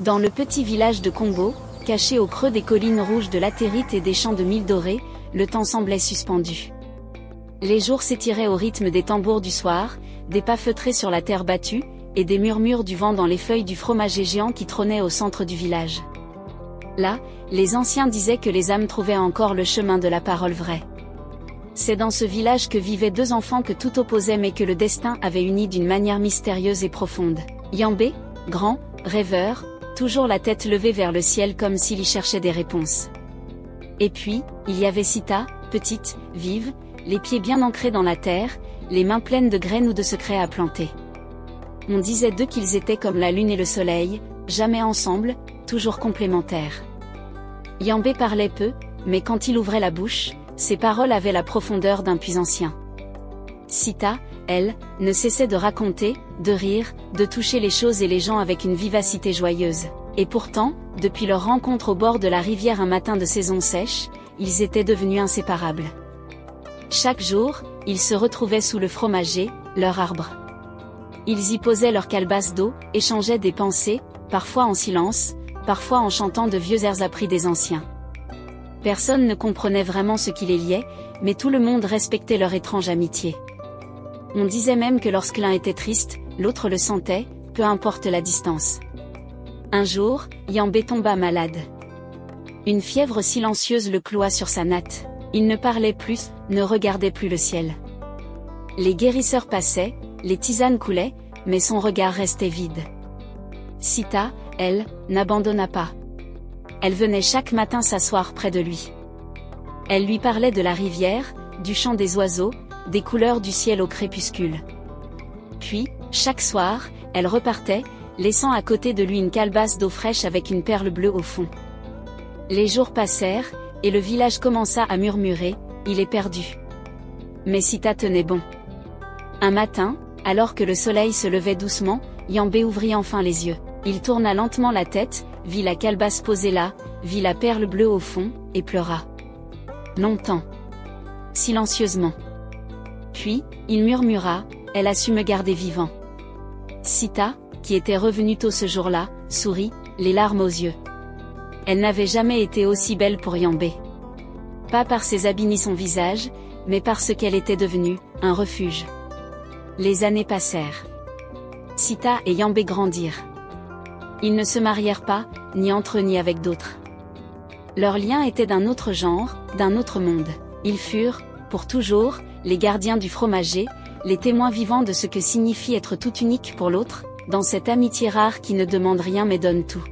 Dans le petit village de Combo, caché au creux des collines rouges de latérite et des champs de mil doré, le temps semblait suspendu. Les jours s'étiraient au rythme des tambours du soir, des pas feutrés sur la terre battue, et des murmures du vent dans les feuilles du fromager géant qui trônait au centre du village. Là, les anciens disaient que les âmes trouvaient encore le chemin de la parole vraie. C'est dans ce village que vivaient deux enfants que tout opposait mais que le destin avait unis d'une manière mystérieuse et profonde. Yambé, grand, rêveur, toujours la tête levée vers le ciel comme s'il y cherchait des réponses. Et puis, il y avait Sita, petite, vive, les pieds bien ancrés dans la terre, les mains pleines de graines ou de secrets à planter. On disait d'eux qu'ils étaient comme la lune et le soleil, jamais ensemble, toujours complémentaires. Yambé parlait peu, mais quand il ouvrait la bouche, ses paroles avaient la profondeur d'un puits ancien. Sita, elle, ne cessait de raconter, de rire, de toucher les choses et les gens avec une vivacité joyeuse. Et pourtant, depuis leur rencontre au bord de la rivière un matin de saison sèche, ils étaient devenus inséparables. Chaque jour, ils se retrouvaient sous le fromager, leur arbre. Ils y posaient leur calebasse d'eau, échangeaient des pensées, parfois en silence, parfois en chantant de vieux airs appris des anciens. Personne ne comprenait vraiment ce qui les liait, mais tout le monde respectait leur étrange amitié. On disait même que lorsque l'un était triste, l'autre le sentait, peu importe la distance. Un jour, Yambé tomba malade. Une fièvre silencieuse le cloua sur sa natte. Il ne parlait plus, ne regardait plus le ciel. Les guérisseurs passaient, les tisanes coulaient, mais son regard restait vide. Sita, elle, n'abandonna pas. Elle venait chaque matin s'asseoir près de lui. Elle lui parlait de la rivière, du chant des oiseaux, des couleurs du ciel au crépuscule. Puis, chaque soir, elle repartait, laissant à côté de lui une calebasse d'eau fraîche avec une perle bleue au fond. Les jours passèrent, et le village commença à murmurer, « Il est perdu ». Mais Sita tenait bon. Un matin, alors que le soleil se levait doucement, Yambé ouvrit enfin les yeux. Il tourna lentement la tête, vit la calebasse posée là, vit la perle bleue au fond, et pleura. Longtemps. Silencieusement. Puis, il murmura, « Elle a su me garder vivant ». Sita, qui était revenue tôt ce jour-là, sourit, les larmes aux yeux. Elle n'avait jamais été aussi belle pour Yambé. Pas par ses habits ni son visage, mais parce qu'elle était devenue, un refuge. Les années passèrent. Sita et Yambé grandirent. Ils ne se marièrent pas, ni entre eux ni avec d'autres. Leur lien était d'un autre genre, d'un autre monde. Ils furent, pour toujours, les gardiens du fromager, les témoins vivants de ce que signifie être tout unique pour l'autre, dans cette amitié rare qui ne demande rien mais donne tout.